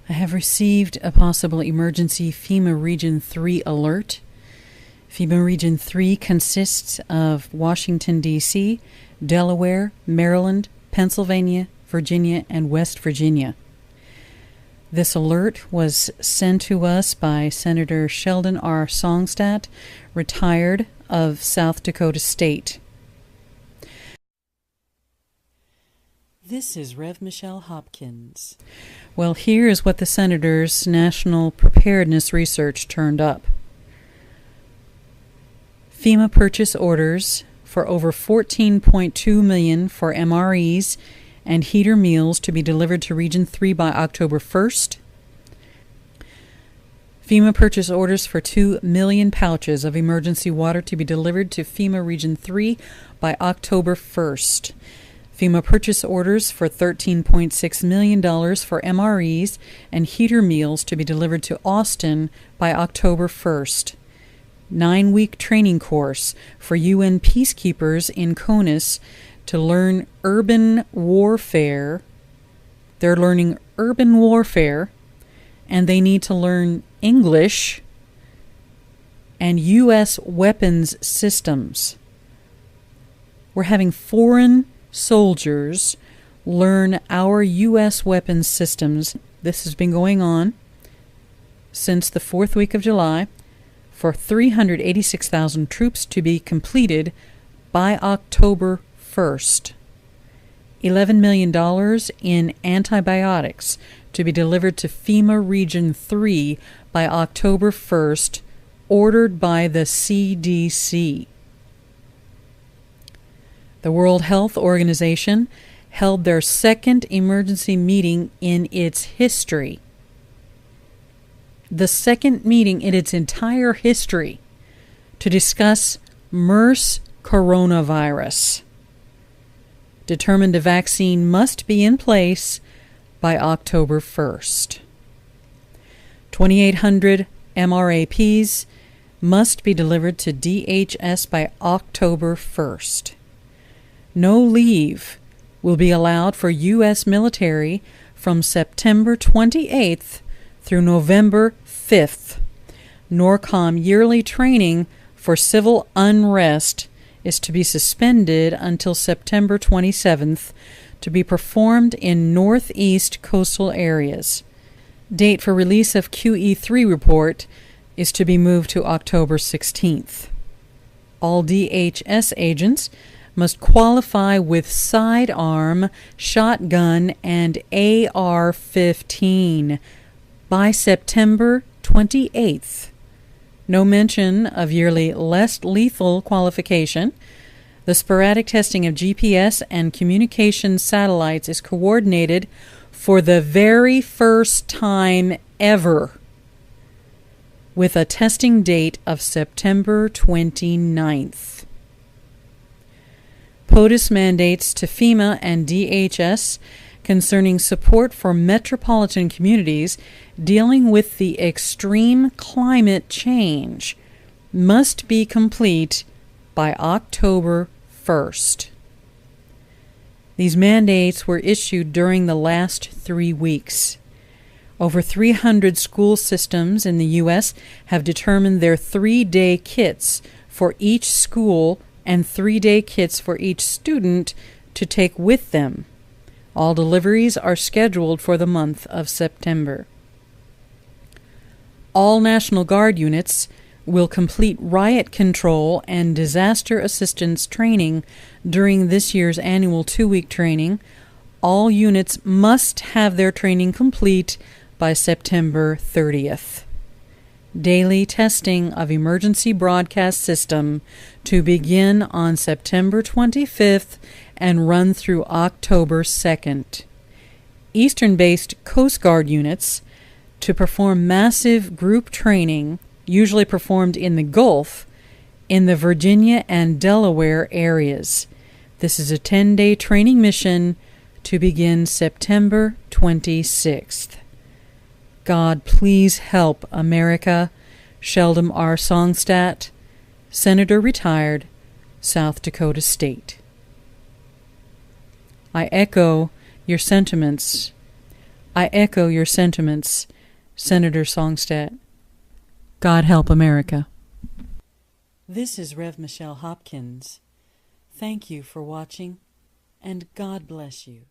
I have received a possible emergency FEMA Region III alert. FEMA Region III consists of Washington, D.C., Delaware, Maryland, Pennsylvania, Virginia, and West Virginia. This alert was sent to us by Senator Sheldon R. Songstad, retired, of South Dakota State. This is Revmichellehopkins. Well, here is what the Senator's National Preparedness Research turned up. FEMA purchase orders for over $14.2 million for MREs and heater meals to be delivered to Region 3 by October 1st. FEMA purchase orders for 2 million pouches of emergency water to be delivered to FEMA Region 3 by October 1st. FEMA purchase orders for $13.6 million for MREs and heater meals to be delivered to Austin by October 1st. 9-week training course for UN peacekeepers in CONUS to learn urban warfare. They're learning urban warfare, and they need to learn English and U.S. weapons systems. We're having foreign soldiers learn our U.S. weapons systems. This has been going on since the 4th week of July for 386,000 troops to be completed by October 1st. $11 million in antibiotics to be delivered to FEMA Region 3 by October 1st, ordered by the CDC. The World Health Organization held their second emergency meeting in its history. The second meeting in its entire history to discuss MERS coronavirus. Determined a vaccine must be in place by October 1st. 2,800 MRAPs must be delivered to DHS by October 1st. No leave will be allowed for U.S. military from September 28th through November 5th. NORCOM yearly training for civil unrest is to be suspended until September 27th to be performed in northeast coastal areas. Date for release of QE3 report is to be moved to October 16th. All DHS agents must qualify with sidearm, shotgun, and AR-15 by September 28th. No mention of yearly less lethal qualification. The sporadic testing of GPS and communication satellites is coordinated for the very first time ever, with a testing date of September 29th. POTUS mandates to FEMA and DHS concerning support for metropolitan communities dealing with the extreme climate change must be complete by October 1st. These mandates were issued during the last 3 weeks. Over 300 school systems in the U.S. have determined their 3-day kits for each school and 3-day kits for each student to take with them. All deliveries are scheduled for the month of September. All National Guard units will complete riot control and disaster assistance training during this year's annual 2-week training. All units must have their training complete by September 30th. Daily testing of emergency broadcast system to begin on September 25th and run through October 2nd. Eastern-based Coast Guard units to perform massive group training, usually performed in the Gulf, in the Virginia and Delaware areas. This is a 10-day training mission to begin September 26th. God, please help America. Sheldon R. Songstad, Senator retired, South Dakota State. I echo your sentiments. I echo your sentiments, Senator Songstad. God help America. This is Revmichellehopkins. Thank you for watching, and God bless you.